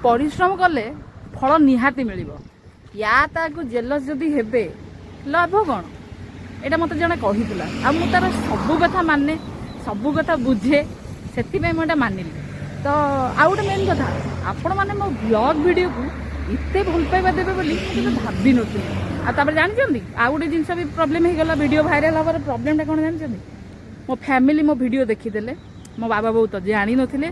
परिश्रम कले फल निहाती मिल या ताकू जेलस जदि हेबे लाभ कौन एटा मत जड़े कही तार सबू कथा माने सबू कथा बुझे से मुझे मानिली तो आउ गोटे मेन कथा आपण मैंने मो ब्लॉग वीडियो को इतने भल पाइबा देवे बोली मुझे भाभी नी आपर जानते आउ गोटे जिन भी प्रोब्लेम हो गला वीडियो भाइराल हबार प्रोब्लेमटा कौन जानते मो फैमिली मो वीडियो देखीदे मो बाबा बहुत जानी नथिले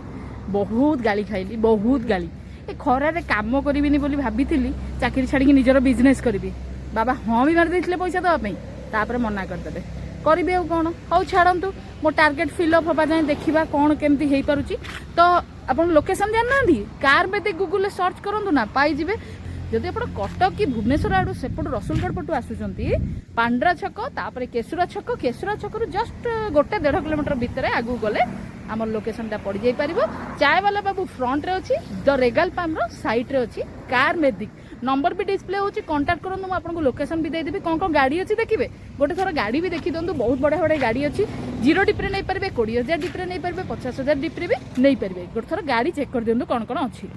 बहुत गाली खाइली बहुत गाली ए खरारे काम करी बोली भाभी चाकरी छाड़ी निजर बिजनेस करी बाबा हाँ भी मार देते पैसा देवाई तापर मना करदे करी आ कौन हौ छाड़ू मो टार्गेट फिलअप हवा जाए देखा कौन केमती हो पारुची तो आप लोकेशन जानना कार बेदे गूगल सर्च करूँ ना पाइबे जदि आप कटक कि भुवनेश्वर आड़ू सेपटू रसुलगढ़ पटू आसुंच पांड्रा छक तापर केशुरा छक जस्ट 1.5 किलोमीटर भितर आगू गले आमर लोकेशनटा पड़ जाई पारिबो चाय वाला बाबू फ्रंट रे अछि द रेगल पाम रो साइड रे अछि कार मेदिक नंबर भी डिस्प्ले होची कांटेक्ट करନ୍ତୁ ମୁଁ ଆପଣଙ୍କୁ लोकेशन भी देदेबी कौन कौन गाड़ी अच्छी देखिए गोटे थर गाड़ी भी देखी दिंतु बहुत बड़े बड़े गाड़ी अच्छी 0 डिप्रे नहीं पारे 20,000 डिप्रे नहीं पारे 50,000 डिप्रे भी नहीं पारे गोटे थर गाड़ी चेक कर दिंतु कौन कौन अच्छी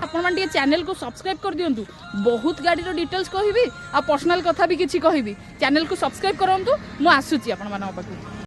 आपन चैनल को सब्सक्राइब कर दिंतु बहुत गाड़ी रो डिटेल्स कहबी आ पर्सनल कथा भी किछि कहबी चैनल को सब्सक्राइब करंतु मु आसुची आपन मानक पाखु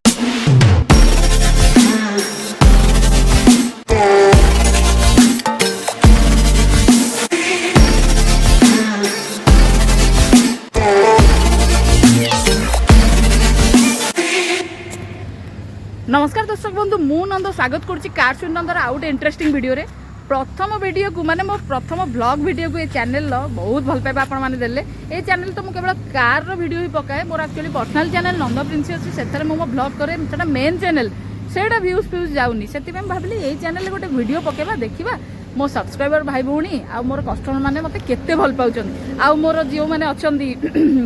नमस्कार दर्शक बंधु मु नंद स्वागत करुच्ची कार नंदर आउ गोटे इंटरेस्टिंग वीडियो रे प्रथम वीडियो को माने मो प्रथम ब्लॉग वीडियो को ये चैनल बहुत भल पाइबा आपण माने देले ए चैनल तो मु केवल कार रो वीडियो ही पकाए मोर एक्चुअली पर्सनल चैनल नंद प्रिंस अछि सेथरे मो ब्लॉग करे सेटा मेन चैनल सेटा व्यूज फ्यूज जाउनी सेति में भाबली ए चैनल गोटे वीडियो पकेबा देखिबा मो सब्सक्राइबर भाई भौणी आ मोर कस्टमर माने मते केते भल पाउछन आ मोर जियो माने अछंदी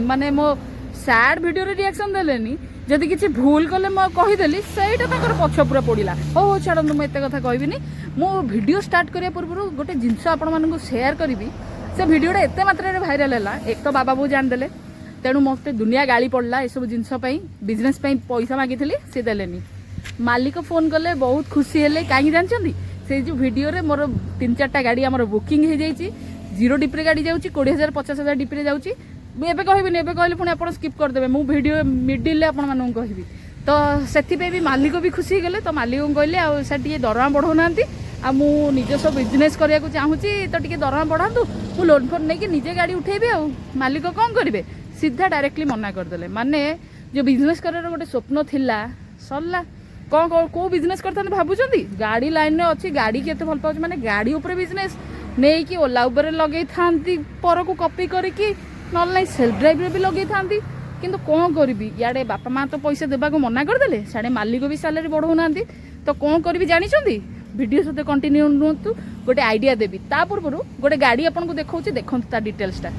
माने मो सैड वीडियो रे रिएक्शन देलेनी जदि किसी भूल कले मैं कहीदेली सहीटा पछ पूरा पड़ा हो छाड़ू मुझे एत कथा कहबी मो वीडियो स्टार्ट करने पूर्व गोटे जिनस आपण शेयर करी से वीडियोटा एत मात्रा भाइराल है एक तो बाबा बो जानदे तेणु मत दुनिया गाली पड़ा ये सब जिनस बिजनेस पैसा मागी सी देलेनी मालिक फोन कले बहुत खुशी है कहीं जानते से जो वीडियो रे मोर 3-4टा गाड़ी आम बुकिंग हो जाए 0 डिप्रे गाड़ी जाऊँगी 20,000 50,000 डिप्रे जाऊँगी मुझे कहबी एवं कहले पुणी आप स्किप करदे मु वीडियो मिडिल आपन कहबी तो से भी मालिक भी खुशी गले तो मालिक कहले आए दरमा बढ़ाऊना आ मु निजस्व बिजनेस करने को चाहूँगी तो टी दरमा बढ़ातु मु लोन फोन नहीं निजे गाड़ी उठेबी आ मालिक कौन करेंगे सीधा डायरेक्टली मना करदे माने जो बिजनेस कर गोटे स्वप्न थिला सरला कौन कौ बिजनेस करते भावुं गाड़ी लाइन में अच्छी गाड़ी के भल पाँच माने गाड़ी उपर बिजनेस नहीं कि ओला उपर लगे था पर को कॉपी करके ना सेल्फ ड्राइव भी लगे था किंतु कौन करी इे बापा माँ तो पैसा देवा को मना करदे साढ़े मालिक भी सैलरी बढ़ाऊना तो कौन करी जानते वीडियो सहित कंटिन्यू रुहतु गोटे आइडिया देवी ता पूर्व गोटे गाड़ी आपको देखा देखो डिटेल्सटा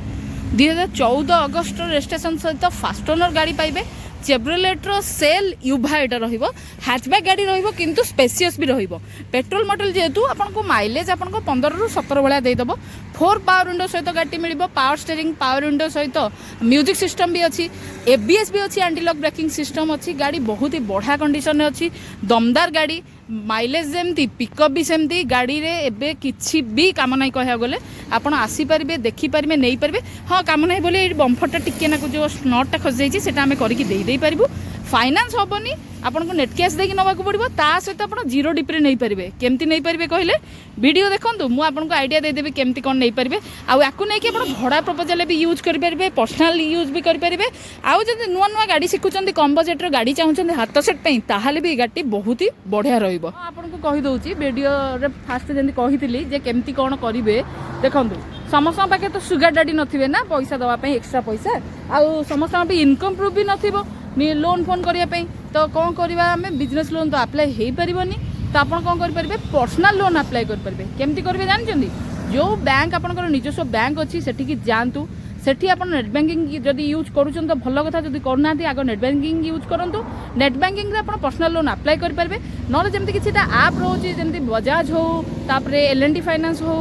2014 अगस्ट रजिस्ट्रेशन सहित फास्ट ओनर गाड़ी पाइबे चेब्रोलेटर सेल युभा एटा रहिबो हैचबैक गाड़ी रहिबो किंतु स्पेसियस भी रहिबो पेट्रोल मॉडल जेहेतु आपनको माइलेज आपनको 15 रु 17 भलिया दे दबो 4 पावर विंडो सहित गाड़ी मिलिबो पावर स्टीयरिंग पावर विंडो सहित म्यूजिक सिस्टम भी अच्छी एबीएस भी अच्छी एंटी लॉक ब्रेकिंग सिस्टम अच्छी गाड़ी बहुत ही बढ़िया कंडीशन में अच्छी दमदार गाड़ी माइलेज जमती पिकअप भी सेमती गाड़ी रे एबे किछि भी काम नहीं कह गले आपण आसी पारिबे देखि पारिबे नहीं पारिबे हाँ काम नहीं बोले बम्फरटा टिके ना जो नटटा खस जाइए सेटा आमे करके दे पारिबु फाइनान्स हेनी आपको नेट कैश देकी नवा पड़ो ता सहित आप 0 डिप्रे नहीं पारे केमती नहीं पारे कहले वीडियो देखो मुझे आइडिया देदेवी केमती कौन नहीं पारे आपको नहीं कि भड़ा प्रपोजाल भी यूज करेंगे पर्सनाल यूज भी करेंगे आउ जब नुआ नुआ गाड़ी शिखुंट कम बजेट्र गाड़ी चाहते हाथ सेट ताहले भी गाड़ी बहुत ही बढ़िया रही कहीदे वीडियो फास्ट जमी कही केमती कौन करेंगे देखो समस्त पाखे तो सुगर डाडी नथिबे ना पैसा दवाई एक्स्ट्रा पैसा आउ समस्त इनकम प्रूफ भी नथिबो लोन फोन करने तो कौन करवा आम बिजनेस लोन तो अप्लाई हो पारनि तो आप कौन करेंगे पर्सनाल लोन अप्लाई करेंगे केमती करेंगे जानते जो बैंक आपंकर निजस्व बैंक अच्छी सेठी जातु सेठी आप नेट बैंकिंग जदि यूज करुँच तो भल कथा जब करना आग नेट बैंकिंग यूज करूँ नेट बैंकिंग आप पर्सनाल लोन अप्लाई करेंगे ना जमी किसी आप रोचे जमी बजाज हो तापर L&T फाइनेंस हो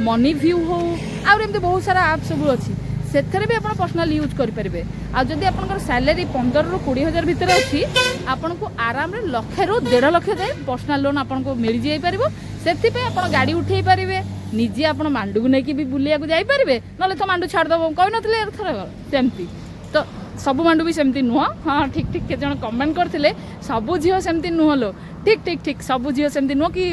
मनी व्यू हो आमती बहुत सारा आप सब अच्छी ସେଥିରେ ବି ଆପଣ ପର୍ସନାଲ ୟୁଜ୍ କରିପାରିବେ। ଆଉ ଯଦି ଆପଣଙ୍କର ସାଲାରୀ 15 ରୁ 20 ହଜାର ଭିତରେ ଅଛି ଆପଣଙ୍କୁ ଆରାମରେ 1 ରୁ 1.5 ଲକ୍ଷ ଯାଏ ପର୍ସନାଲ ଲୋନ୍ ଆପଣଙ୍କୁ ମିଳିଯାଇପାରିବ। ସେଥିପାଇଁ ଆପଣ ଗାଡ଼ି ଉଠେଇ ପାରିବେ, ନିଜେ ଆପଣ ମାଣ୍ଡୁକୁ ନେଇକି ବି ବୁଲିବାକୁ ଯାଇପାରିବେ, ନହେଲେ ତ ମାଣ୍ଡୁ ଛାଡ଼ିଦେବ କହିନଥିଲେ ଏଥର ସେମିତି। ତ ସବୁ ମାଣ୍ଡୁ ବି ସେମିତି ନୁହଁ। ହଁ ଠିକ୍ ଠିକ୍ କେତେ ଜଣ କମେଣ୍ଟ କରିଥିଲେ ସବୁ ଝିଅ ସେମିତି ନୁହଁ ଲୋ। ଠିକ୍ ସବୁ ଝିଅ ସେମିତି ନୁହଁ କି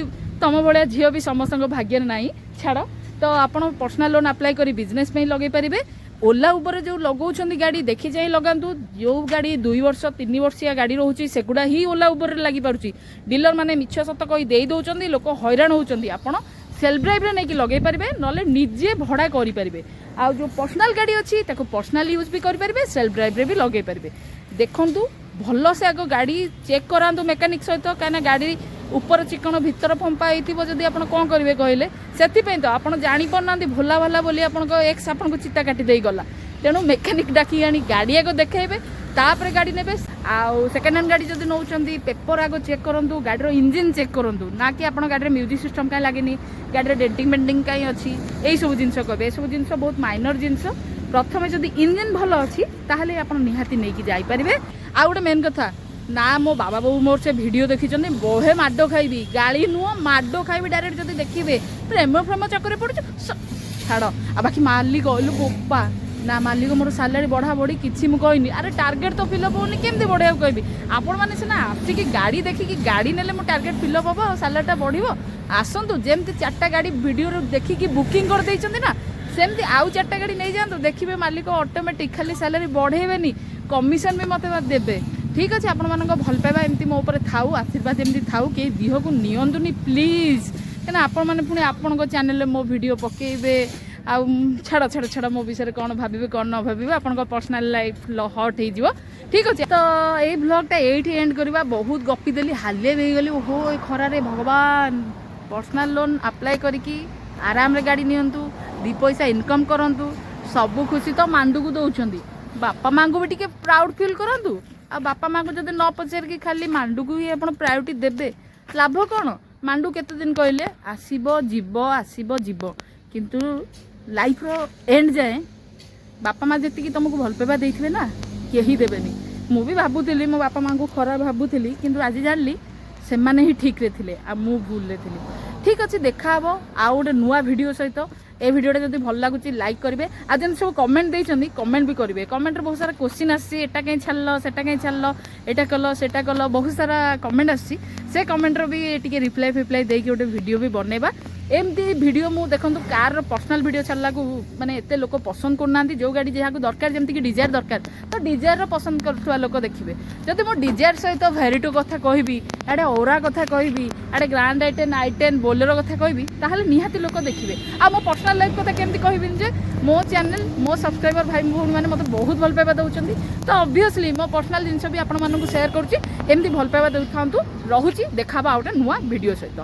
ତମ ଭଳିଆ ଝିଅ ବି ସମସ୍ତଙ୍କ ଭାଗ୍ୟରେ ନାହିଁ, ଛାଡ଼। ତ ଆପଣ ପର୍ସନାଲ ଲୋନ୍ ଆପ୍ଲାଏ କରି ବିଜନେସ୍ ପାଇଁ ଲଗାଇ ପାରିବେ। ଓଲା ଉପରେ ଯେଉଁ ଲଗାଉଛନ୍ତି ଗାଡ଼ି ଦେଖି ଚାହିଁ ଲଗାନ୍ତୁ। ଯେଉଁ ଗାଡ଼ି 2 ବର୍ଷ 3 ବର୍ଷିଆ ଗାଡ଼ି ରହୁଛି ସେଗୁଡ଼ା ହିଁ ଓଲା ଉପରେ ଲାଗିପାରୁଛି। ଡିଲର ମାନେ ମିଛ ସତ କହି ଦେଇ ଦେଉଛନ୍ତି, ଲୋକ ହଇରାଣ ହେଉଛନ୍ତି। ଆପଣ ସେଲ୍ଫ ଡ୍ରାଇଭ୍ରେ ନେଇକି ଲଗାଇ ପାରିବେ, ନହେଲେ ନିଜେ ଭଡ଼ା କରିପାରିବେ। ଆଉ ଯେଉଁ ପର୍ସନାଲ ଗାଡ଼ି ଅଛି ତାକୁ ପର୍ସନାଲ ୟୁଜ୍ ବି କରିପାରିବେ, ସେଲ୍ଫ ଡ୍ରାଇଭ୍ରେ ବି ଲଗାଇ ପାରିବେ। ଦେଖନ୍ତୁ ଭଲସେ ଆଗ ଗାଡ଼ି ଚେକ୍ କରାନ୍ତୁ ମେକାନିକ୍ ସହିତ, କାହିଁକିନା ଗାଡ଼ି ଉପର ଚିକଣ ଭିତର ଫମ୍ପା ହେଇଥିବ ଯଦି ଆପଣ କ'ଣ କରିବେ କହିଲେ। ସେଥିପାଇଁ ତ ଆପଣ ଜାଣିପାରୁନାହାନ୍ତି ଭୋଲା ଭାଲା ବୋଲି ଆପଣଙ୍କ ଏକ୍ସ ଆପଣଙ୍କୁ ଚିତା କାଟି ଦେଇଗଲା। ତେଣୁ ମେକାନିକ୍ ଡାକି ଆଣି ଗାଡ଼ି ଆଗ ଦେଖାଇବେ, ତାପରେ ଗାଡ଼ି ନେବେ। ଆଉ ସେକେଣ୍ଡ ହ୍ୟାଣ୍ଡ ଗାଡ଼ି ଯଦି ନେଉଛନ୍ତି ପେପର ଆଗ ଚେକ୍ କରନ୍ତୁ, ଗାଡ଼ିର ଇଞ୍ଜିନ୍ ଚେକ୍ କରନ୍ତୁ, ନା କି ଆପଣ ଗାଡ଼ିରେ ମ୍ୟୁଜିକ୍ ସିଷ୍ଟମ୍ କାହିଁ ଲାଗିନି, ଗାଡ଼ିରେ ଡେଣ୍ଟିଂ ବେଣ୍ଟିଂ କାହିଁ ଅଛି, ଏଇସବୁ ଜିନିଷ କହିବେ। ଏସବୁ ଜିନିଷ ବହୁତ ମାଇନର ଜିନିଷ। ପ୍ରଥମେ ଯଦି ଇଞ୍ଜିନ୍ ଭଲ ଅଛି ତାହେଲେ ଆପଣ ନିହାତି ନେଇକି ଯାଇପାରିବେ। ଆଉ ଗୋଟେ ମେନ୍ କଥା, ନା ମୋ ବାବା ବୋଉ ମୋର ସେ ଭିଡ଼ିଓ ଦେଖିଛନ୍ତି ବହେ ମାଡ଼ ଖାଇବି, ଗାଳି ନୁହଁ ମାଡ଼ ଖାଇବି ଡାଇରେକ୍ଟ ଯଦି ଦେଖିବେ ପ୍ରେମ ଚକରେ ପଡ଼ୁଛୁ ଛାଡ଼। ଆଉ ବାକି ମାଲିକ କହିଲୁ ବୋପା ନା ମାଲିକ ମୋର ସାଲାରୀ ବଢ଼ା ବଢ଼ି କିଛି ମୁଁ କହିନି। ଆରେ ଟାର୍ଗେଟ୍ ତ ଫିଲ୍ଅପ୍ ହେଉନି କେମିତି ବଢ଼େଇବାକୁ କହିବି। ଆପଣମାନେ ସିନା ଆସିକି ଗାଡ଼ି ଦେଖିକି ଗାଡ଼ି ନେଲେ ମୋ ଟାର୍ଗେଟ୍ ଫିଲ୍ଅପ୍ ହେବ ଆଉ ସାଲାରୀଟା ବଢ଼ିବ। ଆସନ୍ତୁ ଯେମିତି 4ଟା ଗାଡ଼ି ଭିଡ଼ିଓରୁ ଦେଖିକି ବୁକିଂ କରିଦେଇଛନ୍ତି ନା, ସେମିତି ଆଉ 4ଟା ଗାଡ଼ି ନେଇଯାଆନ୍ତୁ, ଦେଖିବେ ମାଲିକ ଅଟୋମେଟିକ୍ ଖାଲି ସାଲାରୀ ବଢ଼େଇବେନି, କମିଶନ୍ ବି ମୋତେ ଦେବେ। ଠିକ୍ ଅଛି, ଆପଣମାନଙ୍କ ଭଲ ପାଇବା ଏମିତି ମୋ ଉପରେ ଥାଉ, ଆଶୀର୍ବାଦ ଏମିତି ଥାଉ, କେହି ଦିହକୁ ନିଅନ୍ତୁନି ପ୍ଲିଜ୍। କାହିଁକିନା ଆପଣମାନେ ପୁଣି ଆପଣଙ୍କ ଚ୍ୟାନେଲରେ ମୋ ଭିଡ଼ିଓ ପକାଇବେ। ଆଉ ଛାଡ଼ ମୋ ବିଷୟରେ କ'ଣ ଭାବିବେ କ'ଣ ନ ଭାବିବେ, ଆପଣଙ୍କ ପର୍ସନାଲ ଲାଇଫ୍ ହଟ୍ ହେଇଯିବ। ଠିକ୍ ଅଛି, ତ ଏଇ ବ୍ଲଗ୍ଟା ଏଇଠି ଏଣ୍ଡ କରିବା। ବହୁତ ଗପି ଦେଲି, ହାଲିଆ ହେଇଗଲି। ଓହୋ ଏ ଖରାରେ ଭଗବାନ। ପର୍ସନାଲ ଲୋନ୍ ଆପ୍ଲାଏ କରିକି ଆରାମରେ ଗାଡ଼ି ନିଅନ୍ତୁ, 2 ପଇସା ଇନକମ୍ କରନ୍ତୁ। ସବୁ ଖୁସି ତ ମାଣ୍ଡୁକୁ ଦେଉଛନ୍ତି, ବାପା ମାଆଙ୍କୁ ବି ଟିକେ ପ୍ରାଉଡ଼୍ ଫିଲ୍ କରନ୍ତୁ। ଆଉ ବାପା ମାଆଙ୍କୁ ଯଦି ନ ପଚାରିକି ଖାଲି ମାଣ୍ଡୁକୁ ହିଁ ଆପଣ ପ୍ରାୟୋରିଟି ଦେବେ, ଲାଭ କ'ଣ? ମାଣ୍ଡୁ କେତେ ଦିନ କହିଲେ ଆସିବ ଯିବ, କିନ୍ତୁ ଲାଇଫ୍ର ଏଣ୍ଡ ଯାଏଁ ବାପା ମାଆ ଯେତିକି ତୁମକୁ ଭଲ ପାଇବା ଦେଇଥିବେ ନା କେହି ଦେବେନି। ମୁଁ ବି ଭାବୁଥିଲି ମୋ ବାପା ମାଆଙ୍କୁ ଖରାପ ଭାବୁଥିଲି, କିନ୍ତୁ ଆଜି ଜାଣିଲି ସେମାନେ ହିଁ ଠିକ୍ରେ ଥିଲେ ଆଉ ମୁଁ ଭୁଲରେ ଥିଲି। ଠିକ୍ ଅଛି, ଦେଖାହେବ ଆଉ ଗୋଟେ ନୂଆ ଭିଡ଼ିଓ ସହିତ। ଏ ଭିଡ଼ିଓଟା ଯଦି ଭଲ ଲାଗୁଛି ଲାଇକ୍ କରିବେ, ଆଉ ଯେମିତି ସବୁ କମେଣ୍ଟ ଦେଇଛନ୍ତି କମେଣ୍ଟ ବି କରିବେ। କମେଣ୍ଟରେ ବହୁତ ସାରା କୋଶ୍ଚିନ୍ ଆସିଛି, ଏଟା କାହିଁ ଛାଡ଼ିଲ, ସେଟା କାହିଁ ଛାଡ଼ିଲ, ଏଟା କଲ ସେଟା କଲ, ବହୁତ ସାରା କମେଣ୍ଟ ଆସିଛି। ସେ କମେଣ୍ଟର ବି ଟିକେ ରିପ୍ଲାଏ ଦେଇକି ଗୋଟେ ଭିଡ଼ିଓ ବି ବନେଇବା। ଏମିତି ଭିଡ଼ିଓ ମୁଁ ଦେଖନ୍ତୁ କାର୍ର ପର୍ସନାଲ ଭିଡ଼ିଓ ଛାଡ଼ିଲାକୁ ମାନେ ଏତେ ଲୋକ ପସନ୍ଦ କରୁନାହାନ୍ତି। ଯେଉଁ ଗାଡ଼ି ଯାହାକୁ ଦରକାର, ଯେମିତିକି ଡିଜାୟାର ଦରକାର, ତ ଡିଜାୟାରର ପସନ୍ଦ କରୁଥିବା ଲୋକ ଦେଖିବେ। ଯଦି ମୁଁ ଡିଜାୟାର ସହିତ ଭେରିଟୋ କଥା କହିବି, ଆଡ଼େ ଓରା କଥା କହିବି, ଆଡ଼େ ଗ୍ରାଣ୍ଡ i10 ବୋଲେରୋ କଥା କହିବି, ତାହେଲେ ନିହାତି ଲୋକ ଦେଖିବେ। ଆଉ ମୋ ପର୍ସନାଲ ଲାଇଫ୍ କଥା କେମିତି କହିବିନି ଯେ ମୋ ଚ୍ୟାନେଲ୍ ମୋ ସବସ୍କ୍ରାଇବର ଭାଇ ଭଉଣୀମାନେ ମୋତେ ବହୁତ ଭଲ ପାଇବା ଦେଉଛନ୍ତି, ତ ଅବଭିୟସଲି ମୋ ପର୍ସନାଲ ଜିନିଷ ବି ଆପଣମାନଙ୍କୁ ସେୟାର କରୁଛି। ଏମିତି ଭଲ ପାଇବା ଦେଉଥାନ୍ତୁ। ରହୁଛି, ଦେଖାହେବା ଆଉ ଗୋଟେ ନୂଆ ଭିଡ଼ିଓ ସହିତ।